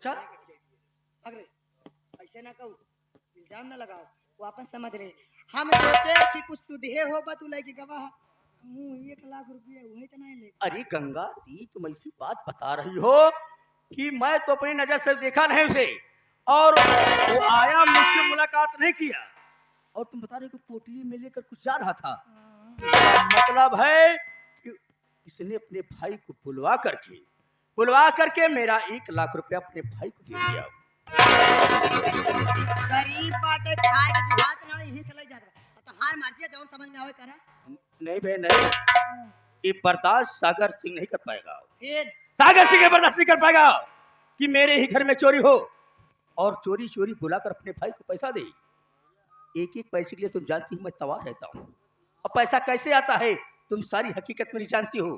अच्छा अगर ऐसे ना कहू, इल्जाम ना लगाओ, वापस समझ ले। हम सोचे कि कुछ सुधे हो तू लेके गवाह मुँह 1 लाख रुपया वही तो नहीं ले। अरे गंगा दी, तुम ऐसी बात बता रही हो कि मैं तो अपनी नजर से देखा नहीं उसे, और वो आया, मुझसे मुलाकात नहीं किया, और तुम बता रहे हो कि पोटली में लेकर कुछ जा रहा था। इसका मतलब है कि इसने अपने भाई को बुलवा करके मेरा 1 लाख रुपया अपने भाई को दे दिया। गरीब बाटे, खाए के जुहात ना यहीं से ले जाता तो हार मार दिया, जाओ समझ में आवे करा। नहीं भाई नहीं, ये बर्दाश्त सागर सिंह नहीं कर पाएगा। फिर सागर सिंह ये बर्दाश्त नहीं कर पाएगा कि मेरे ही घर में चोरी हो और चोरी चोरी बुलाकर अपने भाई को पैसा दे। एक एक पैसे के लिए तुम जानती हो मैं तबाह रहता हूँ, और पैसा कैसे आता है तुम सारी हकीकत मेरी जानती हो।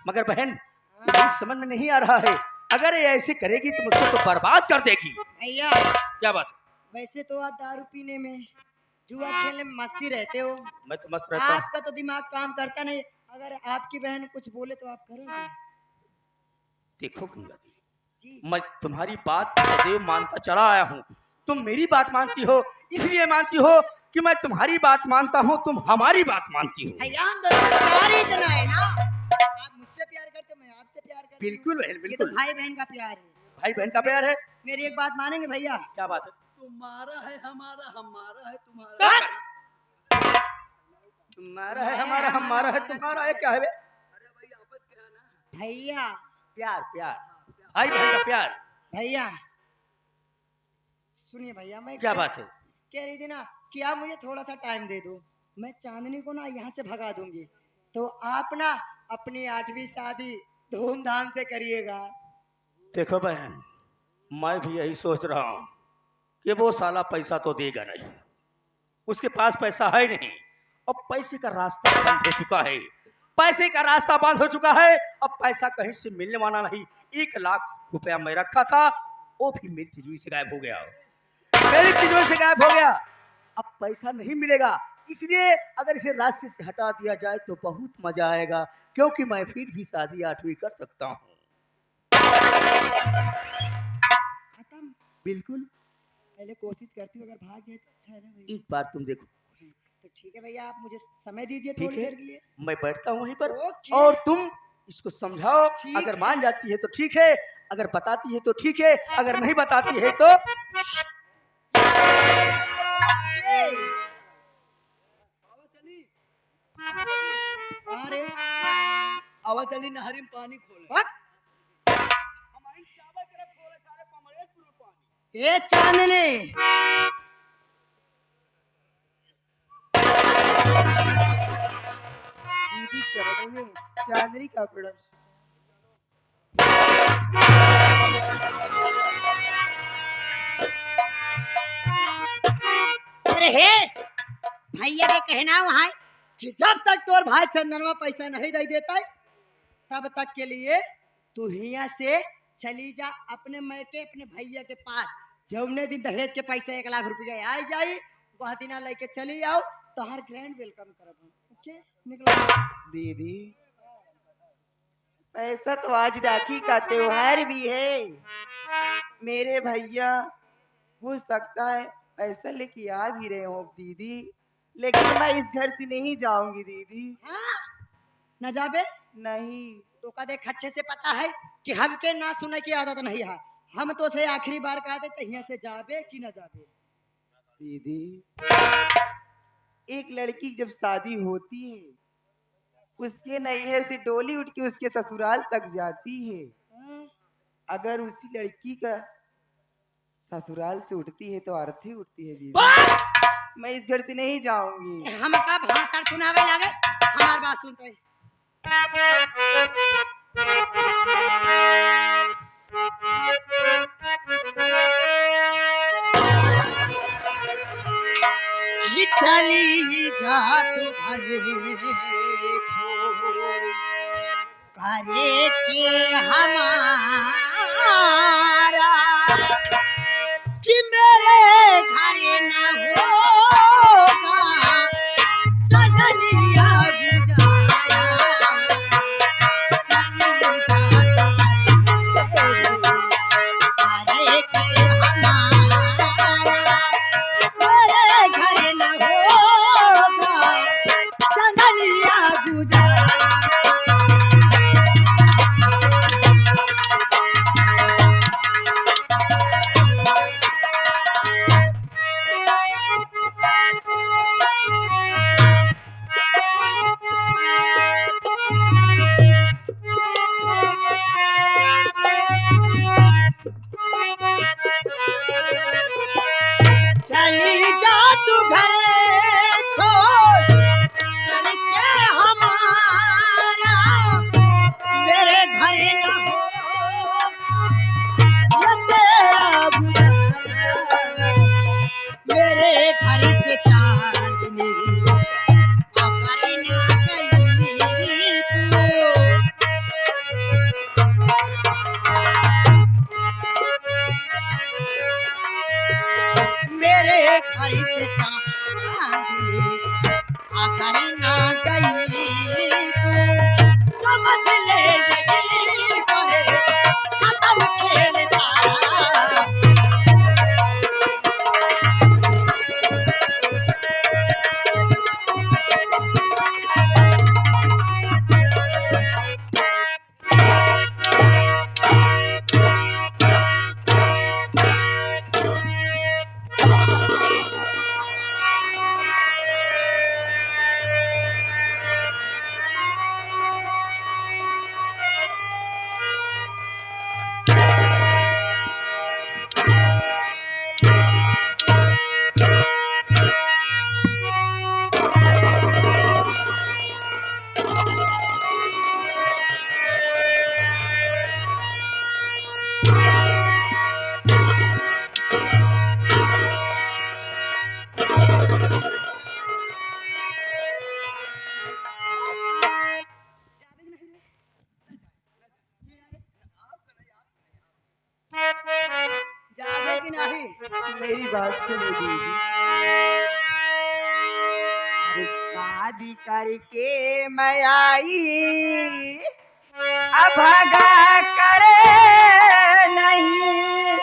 मगर बहन मुझे समझ में नहीं आ रहा है, अगर ये ऐसे करेगी तो मुझको तो बर्बाद कर देगी। भैया क्या बात? वैसे तो आप दारू पीने में, जुआ खेलने में मस्ती रहते हो, मैं तो मस्त रहता हूँ। आपका तो दिमाग काम करता नहीं। अगर आपकी बहन कुछ बोले तो आप करोगे? देखो गंगा दी, मैं तुम्हारी बात सदैव मानता चला आया हूँ, तुम मेरी बात मानती हो, इसलिए मानती हो कि मैं तुम्हारी बात मानता हूँ, तुम हमारी बात मानती हो। भैया हम दोनों प्यार ही इतना है ना, आप मुझसे प्यार करते मैं आपसे प्यार करती हूँ। बिल्कुल बहन ये तो बिल्कुल, भाई बहन का प्यार है। भाई बहन का प्यार है। मेरी एक बात मानेंगे भैया? क्या बात है? तुम्हारा है हमारा, हमारा है तुम्हारा। तुम्हारा है हमारा, हमारा है तुम्हारा है, क्या है बे? अरे भाई आपस क्या है ना भैया प्यार प्यार, भाई बहन का प्यार। भैया सुनिए भैया, मैं क्या बात है? कह रही थी ना कि आप मुझे थोड़ा सा टाइम दे दो, मैं चांदनी को ना यहाँ से भगा दूंगी, तो आप ना अपनी 8वीं शादी धूमधाम से करिएगा। देखो बहन, मैं भी यही सोच रहा हूँ कि वो साला पैसा तो देगा नहीं, उसके पास पैसा है नहीं, और पैसे का रास्ता बंद हो चुका है, पैसे का रास्ता बंद हो चुका है, अब पैसा कहीं से मिलने वाला नहीं। 1 लाख रुपया मैं रखा था, वो भी मेरी तिजोरी से गायब हो गया, मेरी तिजोरी से गायब हो गया, अब पैसा नहीं मिलेगा। इसलिए अगर इसे रास्ते से हटा दिया जाए तो बहुत मजा आएगा, क्योंकि मैं फिर भी शादी 8वीं कर सकता हूँ। खत्म? बिल्कुल, पहले कोशिश करती हूँ, अगर भाग जाए तो अच्छा है ना भैया। एक बार तुम देखो। तो ठीक है भैया, आप मुझे समय दीजिए ठीक थोड़ी है, देर के लिए। मैं बैठता हूँ वहीं पर, ओके। और तुम इसको समझाओ, ठीक अगर मान जाती है तो ठीक है, अगर बताती है तो ठीक है, अगर नहीं बताती है तो अरे आवा चली नहरी में पानी खोले। हट! हमारी चावल तरफ खोले सारे कमरेशपुर में पानी। ए चांदनी, दीदी चरणों में चांदनी का प्रणाम। अरे हे भैया के कहना वहाँ है कि जब तक तोर भाई चंदनवा पैसा नहीं दे देता है, तब तक के लिए तू हिया से चली जा अपने मैके अपने भैया के पास। जौने दिन दहेज के पैसे 1 लाख रुपया आ जाई, वह दिन लेके चली आओ, तो हर ग्रैंड वेलकम करब। ओके निकलो। दीदी ऐसा तो आज राखी का त्योहार भी है, मेरे भैया हो सकता है पैसा लेके आ भी रहे हो दीदी, लेकिन मैं इस घर से नहीं जाऊंगी दीदी। हाँ न जाबे? नहीं तो का देख अच्छे से पता है कि हमके ना सुने की आदत नहीं है, हम तो से आखिरी बार कहा थे यहाँ से जाबे कि न जाबे। दीदी एक लड़की की जब शादी होती है, उसके नैहर से डोली उठ के उसके ससुराल तक जाती है, अगर उसी लड़की का ससुराल से उठती है तो अर्थी उठती है दीदी। मैं इस घर से नहीं जाऊंगी। हमका भाषण सुनावे लागे, हमार बात सुनते। चली जा तू भरे छोड़ करे के हमारा कि मेरे घर न होगा सजनिया गुजारा। चली जा तू भरे छोड़ चली जा तू घर छोड़ करके हमारा, मेरे घर न हो ये तेरा बुरा, मेरे घर से चांदनी अगर ना गई तू, मेरे घर से चांदनी अगर ना गई तू, समझ ले यही पर खत्म खेल सारा। जावे कि नहीं? मेरी बात सुनो दीदी। अरे शादी करके मैं आई, अब भगा करे नहीं,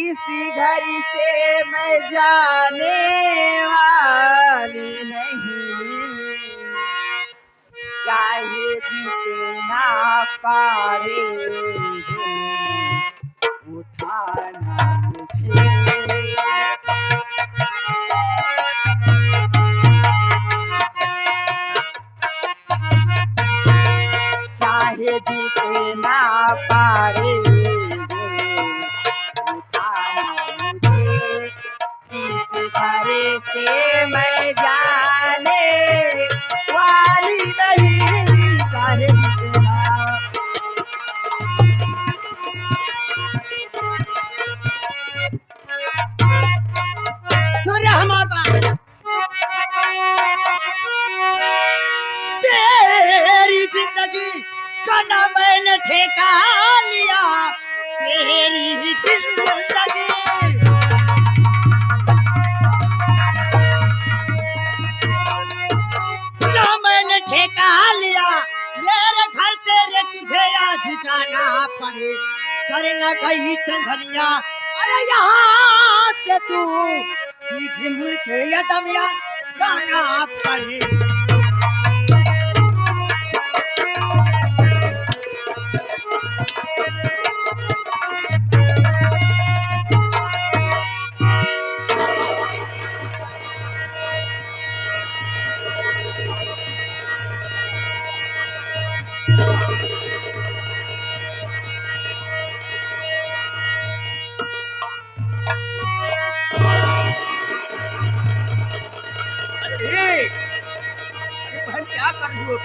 इसी घर से मैं जाने वाली नहीं, चाहे जीते ना पारे उठाना मुझे। चाहे जीते ना पारे उठाना मुझे, इस घर से मैं जाने वाली नहीं, चाहे जीते ना। सुन हमार बात, तेरी जिंदगी का ना मैंने ठेका लिया, तेरी जिंदगी ना मैंने ठेका लिया, मेरे घर से रे तुझे आज जाना पड़े, करना कहीं चंदनिया, अरे यहाँ से तू सीधे मुड़ के यदमिया जाना पड़े। अरे बहन क्या कर रही हो?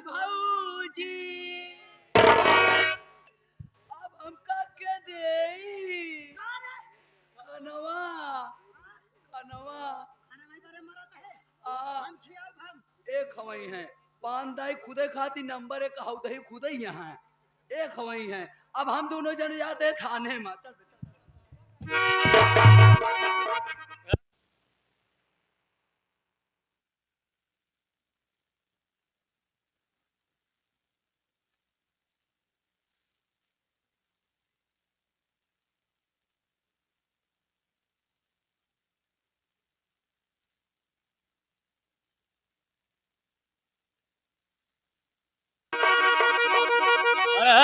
भाऊजी अब हमका के दे कनवा कनवा एक हवाई है पान दाई खुदे खाती नंबर एक हौदही खुदे यहाँ है एक हवाई है अब हम दोनों जन जाते हैं थाने में चल बेटा।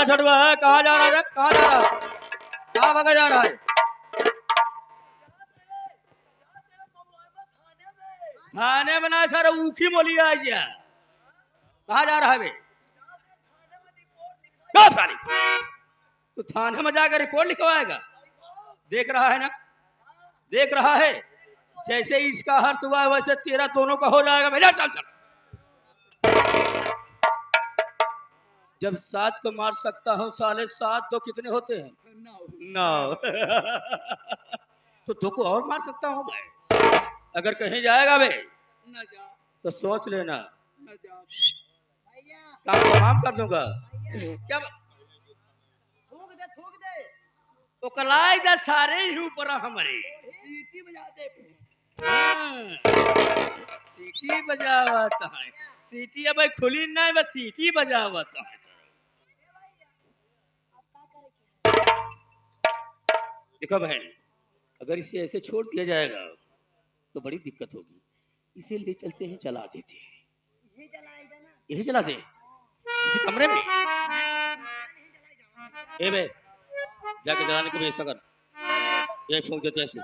छड़वा है? कहाँ जा रहा है? कहाँ जा रहा है? कहाँ भागा जा रहा है? थाने में ना सर, ऊखी बोली आज जा। कहाँ जा रहा है बे? क्या साली? तो थाने में जाकर रिपोर्ट लिखवाएगा? देख रहा है ना, देख रहा है, जैसे इसका हर्ष हुआ है वैसे तेरा दोनों का हो जाएगा। भैया चल चल। जब 7 को मार सकता हूँ साले, 7 दो कितने होते हैं? 9। तो 2 को और मार सकता हूँ मैं। अगर कहीं जाएगा बे न जा, तो सोच लेना, न जा। भैया काम तमाम कर दूंगा। क्या थूक दे थूक दे। तो कलाई दा सारे ही ऊपर हमारे। सीटी बजा दे। हाँ, सीटी बजावत है। सीटी अब खुली नहीं, बस सीटी बजावत है। देखो बहन, अगर इसे ऐसे छोड़ दिया जाएगा तो बड़ी दिक्कत होगी। इसे ले चलते हैं, चला देते हैं। ये जलाएगा ना। यही चला दे इसी कमरे में। ए बे, जाके जलाने को व्यवस्था कर। ये फूंक देते हैं ऐसे।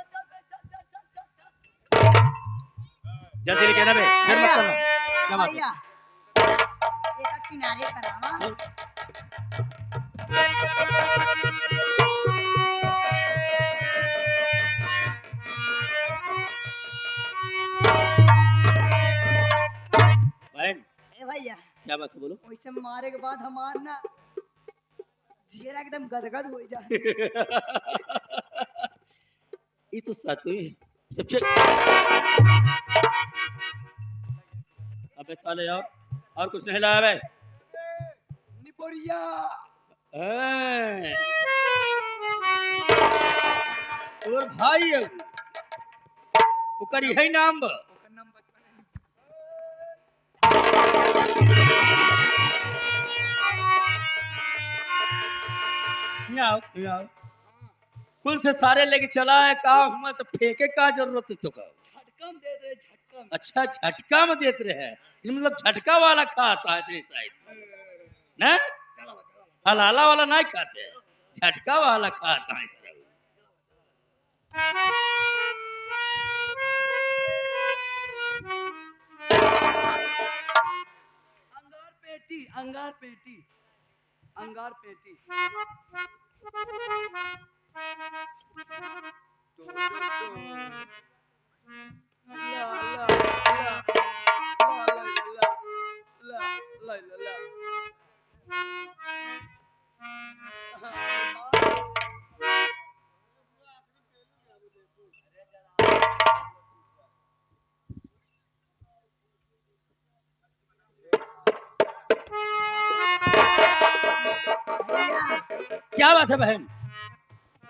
जल्दी लेके ना बे, फिर मत करना। क्या बात है? भैया एक किनारे करावा। बहन, ए भैया क्या बात है बोलो। वैसे मारे के बाद हमार ना जीरा एकदम गदगद हो जा। ये तो सातवीं है। सबसे अबे साले और कुछ नहीं लाया बे। निपोरिया। हैं। और भाई है वो करी है नाम बा। ओकर नाम बचपन आओ आओ, कुल से सारे लेके चला है। काम मत फेंके का जरूरत है तो का। झटकम दे दे, झटकम। अच्छा झटका में देते रहे, ये मतलब झटका वाला खाता है तेरी साइड ना, हलाला वाला नहीं खाते, झटका वाला खाता है सर। अंगार पेटी, अंगार पेटी, अंगार पेटी। ला ला ला ला ला ला ला ला। भैया क्या बात है बहन?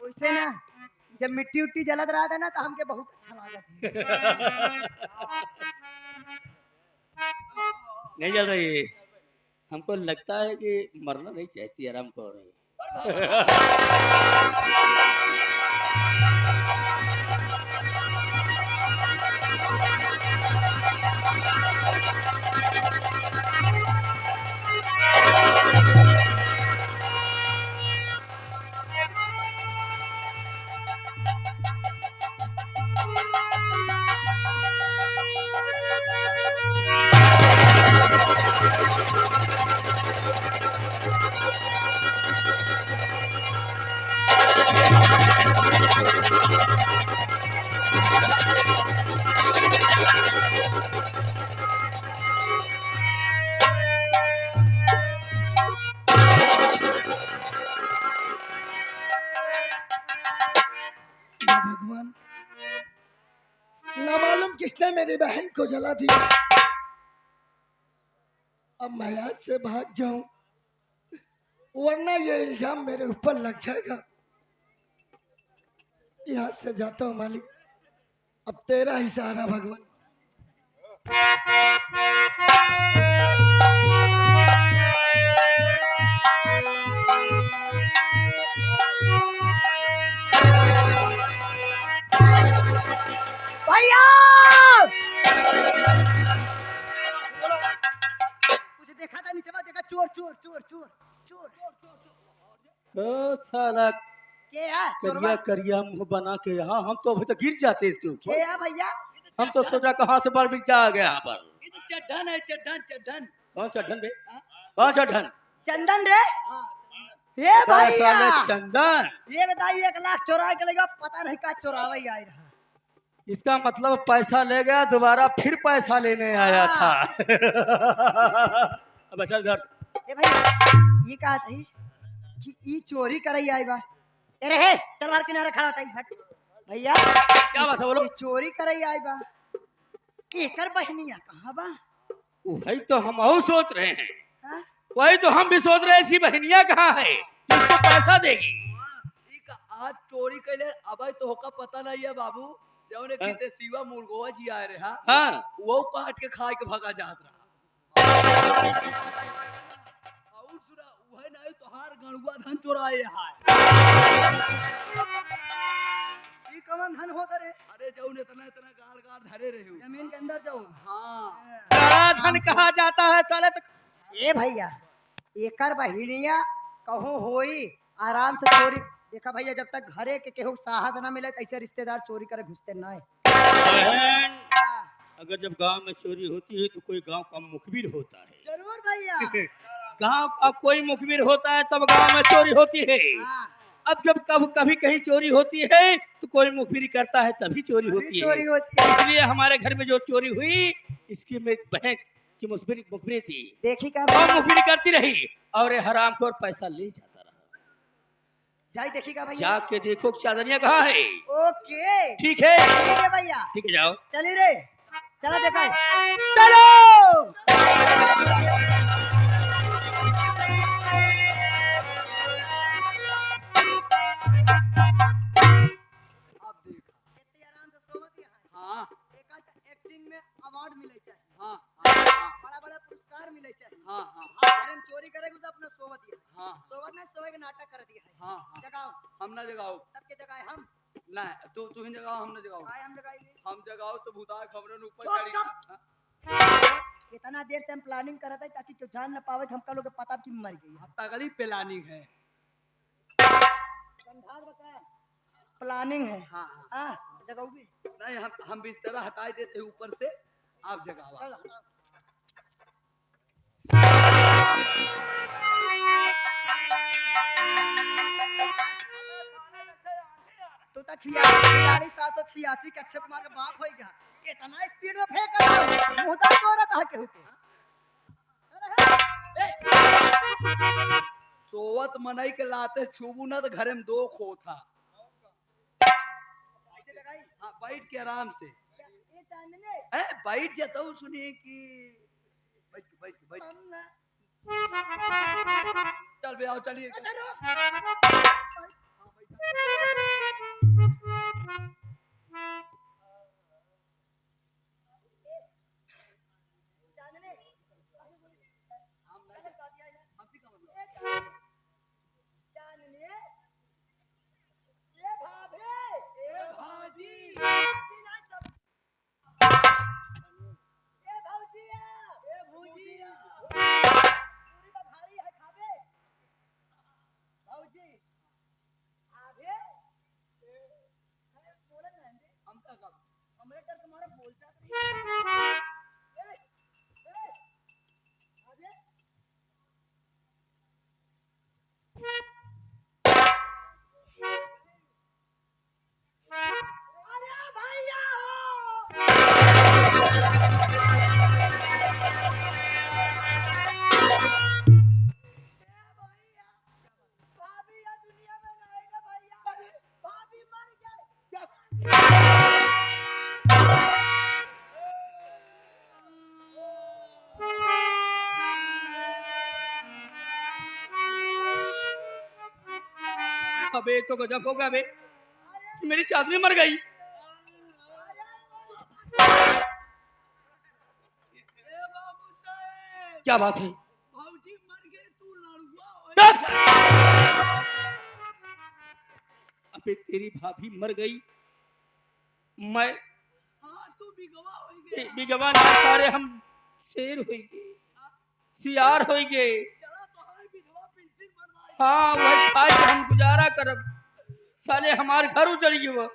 वैसे ना जब मिट्टी उट्टी जलत रहा था ना तो हमके बहुत अच्छा लगा था। नहीं जल रही है। हमको लगता है कि मरना नहीं चाहती, आराम कर रही है। या भगवान, ना मालूम किसने मेरी बहन को जला दिया। अब मैं आज से भाग जाऊं वरना ये इल्जाम मेरे ऊपर लग जाएगा। यहाँ से जाता हूँ मालिक, अब तेरा ही सहारा भगवान। भैया कुछ देखा था नीचे, देखा चोर चोर चोर चोर चोर ओ साला के है करिया चोरवा करिया मुंह बना के यहाँ हम तो अभी तक गिर जाते इसके के ऊपर। है भैया हम तो सोचा कहाँ से बार बिक आ गया यहाँ पर। ये तो चड्ढन है, चड्ढन चड्ढन। कौन चढ़न बे? कौन चढ़न? चंदन रे हाँ हे भैया साले चंदन। ये बताइए 1 लाख चोरा के लेगा पता नहीं का चोरावा ही आई रहा इसका मतलब पैसा ले गया दोबारा फिर पैसा लेने आया था। अब चल घर। ए भाई ये कहा थी कि ई चोरी करई आई बा ए रे तलवार किनारे खड़ा था हट भैया क्या बात है बोलो? ये चोरी करई आई बा एकर बहनिया कहाँ बा वही तो हम और सोच रहे हैं। हाँ? वही तो हम भी सोच रहे हैं इसकी बहनिया कहाँ है जो इसको पैसा देगी। आज चोरी कैले अब तो होका पता नहीं है बाबू। जौने हाँ? की सीवा मुर्गोवा जी आए रहे हा हाँ वो काट के खाए के भगा जात रहा। और सुना वह नहीं तोहार गणुआ धन चोराए हाय। ई कवन धन होता रे अरे जौन इतना इतना गाड़ गाड़ धरे रहे हो। जमीन के अंदर जाऊं हाँ बड़ा धन कहा जाता है साले तक। ए भैया एकर बहिनिया कहूँ होई आराम से चोरी देखा भैया जब तक घरे के केहू साहस न मिले ऐसे रिश्तेदार चोरी करे घुसते नहीं बहन अगर जब गांव में चोरी होती है तो कोई गांव का मुखबिर होता है। जरूर भैया गांव का कोई मुखबिर होता है तब गांव में चोरी होती है। हाँ, अब जब कभी कहीं चोरी होती है तो कोई मुखबिरी करता है तभी चोरी अभी होती चोरी है। होती है इसलिए हमारे घर में जो चोरी हुई इसकी मेरी बहन की मुखबिरी थी। देखी का और भैया मुखबिरी करती रही और ये हरामखोर पैसा ले जाता रहा। जाई देखी का भैया जाके देखो चादरिया कहाँ है। ओके ठीक है ठीक है भैया ठीक है जाओ। चली रे चलो देखा चलो अब देख। कितनी आराम से सोवत है हाँ एक्टिंग में अवार्ड मिले चाहिए हाँ हाँ बड़ा बड़ा पुरस्कार मिले चाहिए हाँ हाँ कारण चोरी करेगा तो अपना सोवत है हाँ सोवत नहीं सोवे के नाटक कर दिया है हाँ हाँ जगाओ हम ना जगाओ। सबके जगह हम ना तू ही जगाओ हम ना जगाओ। आए हम जगाएंगे हम जगाओ तो भूताए खबरन ऊपर चुप, चढ़ी। चुप। हाँ? इतना देर से हम प्लानिंग कर रहे थे ताकि क्यों जान न पावे कि हमका लोग के पता कि मर गई है तगड़ी प्लानिंग है। समझा बता प्लानिंग है हाँ हाँ हाँ जगाओगे नहीं हम बिस्तर हटा देते हैं ऊपर से आप जगावा। चल हटाओ। तू तो खिलाड़ी 786 के अक्षय कुमार के बाप होई गया इतना स्पीड में फेंक रहा मुंह दांत तो रहता है केहू के सोवत मनई के लाते छूबू ना तो घरे में 2 खो था। ऐसे लगाई हाँ बैठ के आराम से ये चांदनी बैठ जाता हूँ सुनिए कि बैठ के बैठ के बैठ हम ना के। चल बे आओ चलिए। अरे रुक। चांदनी हमसे का मतलब? चांदनी ये भाभी ए भाजी भाजी ना सब ये भौजिया ए भूजिया पूरी में भारी है खाबे भौजी आगे अरे बोला ना हम का का हमरे डर तुम्हारा बोलता नहीं आगे अरे भैया हो भैया भाभी या दुनिया में नहीं ना भैया भाभी मर गए अबे तो गजब होगा बे मेरी चादरी मर गई। ए बाबू साहब क्या बात है? भौजी मर गए तू लड़ुआ हो। अबे तेरी भाभी मर गई मैं हाँ तू बिगवा हो गए। बिगवा ना सारे हम शेर हो गए सियार हो गए। चला तो हमारी विधवा पेंशन हाँ वही खाए के हम गुजारा करब। साले हमारे घर उजड़ गए वो।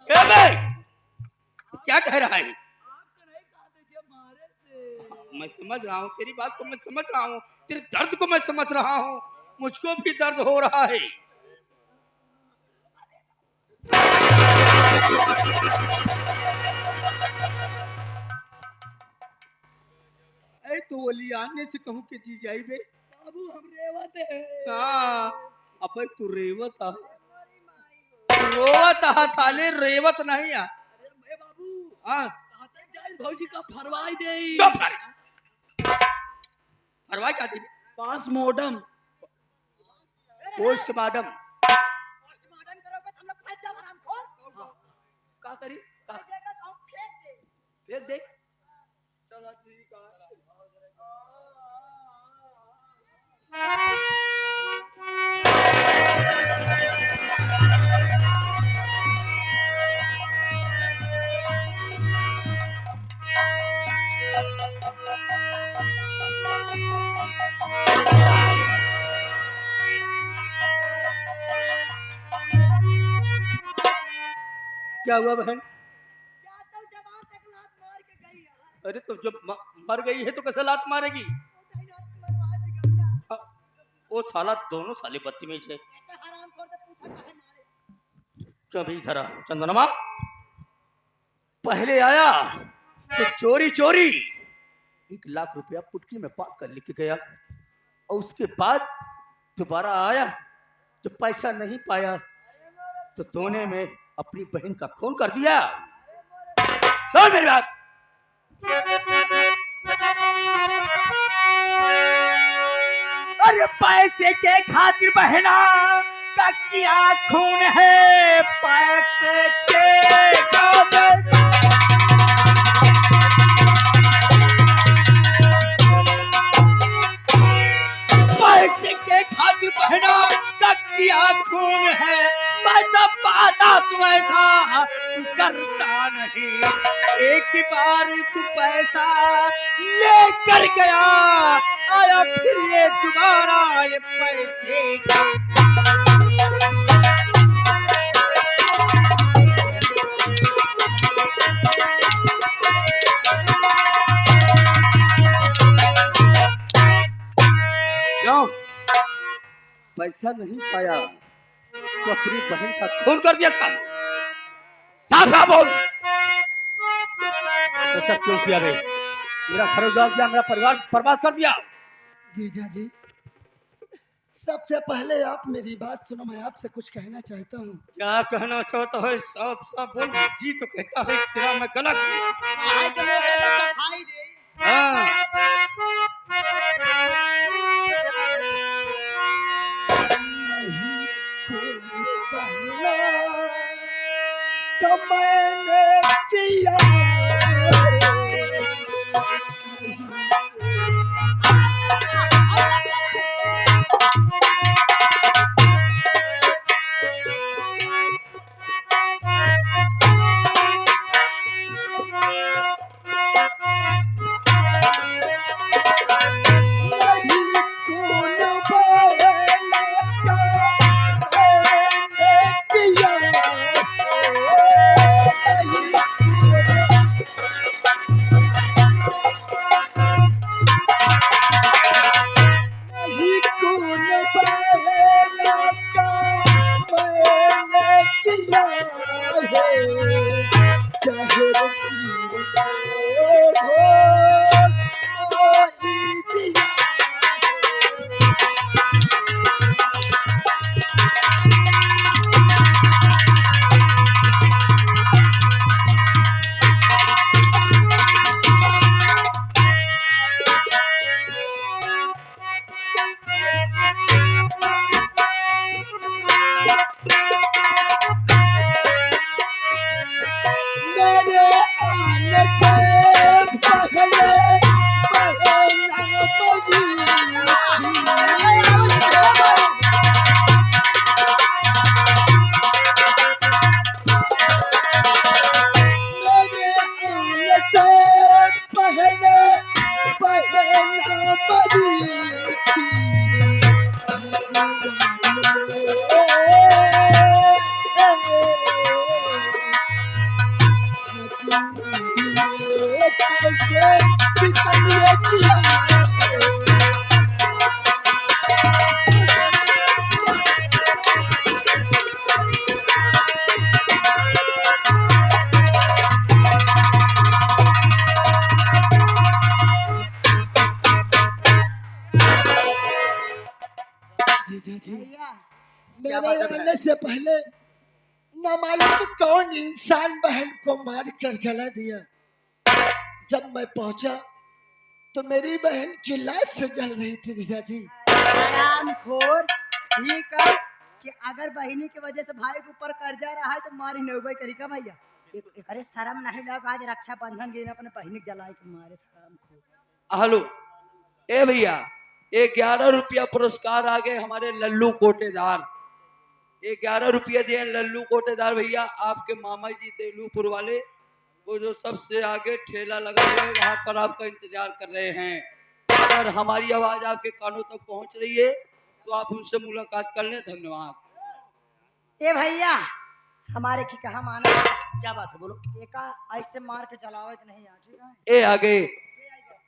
ए बे, क्या कह रहा है? मैं समझ रहा हूँ तेरी बात को, मैं समझ रहा हूँ तेरे दर्द को, मैं समझ रहा हूँ। मुझको भी दर्द हो रहा है। ऐ तो ओली आने से कहूँ के जी जाई बे। बाबू हम रेवत है। हाँ अब तू रेवत आ, रोवत आ साले, रेवत नहीं आ। अरे बाबू हाँ कहते जाइल भौजी का फरवाई दे। चुप कर। फरवाई क्या दी? पास मॉडम पोस्टमार्टम। पोस्टमार्टम करोगे तो हम लोग पैसा भराम खोल का करी का देगा तो हम फेंक दे। फेंक दे। चलो ठीक है। क्या हुआ बहन? क्या तो जवान तक लात मार के गई है। अरे तो जब मर गई है तो कैसे लात मारेगी? वो कहीं रात मरवा देगा। वो साला दोनों साले बदतमीज है। ऐसे हराम खोर से पूछा काहे मारे। कभी धरा चंदनमा पहले आया तो चोरी चोरी 1 लाख रुपया पुटकी में पाक कर लेके गया, और उसके बाद दोबारा आया तो पैसा नहीं पाया तो तूने में अपनी बहन का खून कर दिया। सुन मेरी बात। अरे पैसे के खातिर बहना का किया खून है, पैसे के खातिर। पैसे के खातिर बहना का किया खून है, पैसा पाता तू ऐसा करता नहीं। एक बार तू पैसा लेकर गया, आया फिर ये दोबारा ये पैसे क्यों? पैसा नहीं पाया तो अपनी बहन का खून कर दिया था। साफ साफ बोल, ऐसा क्यों किया रे? मेरा घर उजाड़ दिया, मेरा परिवार बर्बाद कर दिया। जीजा जी, सबसे पहले आप मेरी बात सुनो, मैं आपसे कुछ कहना चाहता हूँ। क्या कहना चाहता है? साफ साफ बोल। जी तो कहता है तेरा मैं गलत हूँ। आए के मौके पे सफाई दे। हाँ नहीं कोई बहना तो मैंने किया। से पहले न मालूम कौन इंसान बहन को मार कर जला दिया। जब मैं पहुंचा तो मेरी बहन की लाश से जल रही थी जीजाजी। हरामखोर, ठीक है कि अगर बहिनी की वजह से भाई के ऊपर कर्जा रहा है तो मारी नौबई करी का भैया। अरे शर्म नहीं लगा, आज रक्षाबंधन गिन अपने बहिनी के जलाए के मारे शर्मखोर। हेलो, ए भैया, ये 11 रुपया पुरस्कार आ गए हमारे लल्लू कोटेदार। ये 11 रुपया दिए लल्लू कोटेदार भैया, आपके मामा जी देलूपुर वाले, वो जो सबसे आगे ठेला लगा हुआ है वहां पर आपका इंतजार कर रहे हैं। अगर हमारी आवाज आपके कानों तक पहुंच रही है तो आप उनसे मुलाकात कर लें। धन्यवाद। ए भैया, हमारे की कहा माना, क्या बात है, बोलो। एका ऐसे मार के जलावे तो नहीं आ, ठीक है। ए आगे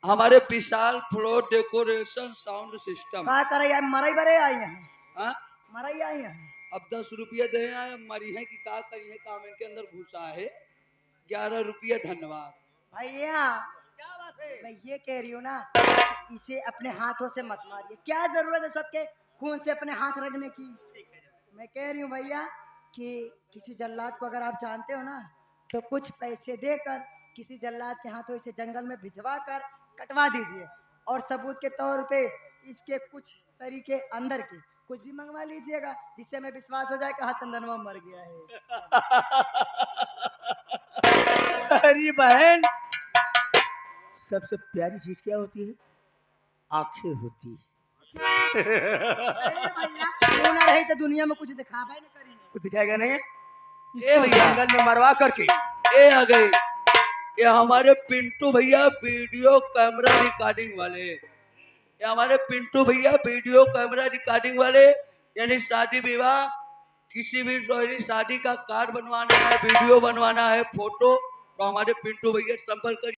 हमारे विशाल फ्लोर डेकोरेशन साउंड सिस्टम। का करे यार, मरई बरे आई है, हाँ, मरई आई है। अब 10 रुपया दे आए, मरी है कि का करी है, काम इनके अंदर घुसा है। 11 रुपया, धन्यवाद। भैया क्या बात है? मैं ये कह रही हूँ ना, इसे अपने हाथों से मत मारिए, क्या जरूरत है सबके खून से अपने हाथ रखने की। मैं कह रही हूँ भैया कि किसी जल्लाद को अगर आप जानते हो ना तो कुछ पैसे देकर किसी जल्लाद के हाथों इसे जंगल में भिजवा कर कटवा दीजिए, और सबूत के तौर पे इसके कुछ तरीके अंदर के कुछ भी मंगवा लीजिएगा, जिससे हमें विश्वास हो जाए कि हाँ चंदनवा मर गया है। अरे बहन, सबसे प्यारी चीज क्या होती है? आंखें होती है। अरे भैया, वो ना रही तो दुनिया में कुछ दिखावा ही नहीं करी। कुछ दिखाएगा नहीं? ए भैया, जंगल में मरवा करके ए आ गए, ये हमारे पिंटू भैया वीडियो कैमरा रिकॉर्डिंग वाले। ये हमारे पिंटू भैया वीडियो कैमरा रिकॉर्डिंग वाले, यानी शादी विवाह किसी भी शादी का कार्ड बनवाना है, वीडियो बनवाना है, फोटो, तो हमारे पिंटू भैया संपर्क करिए।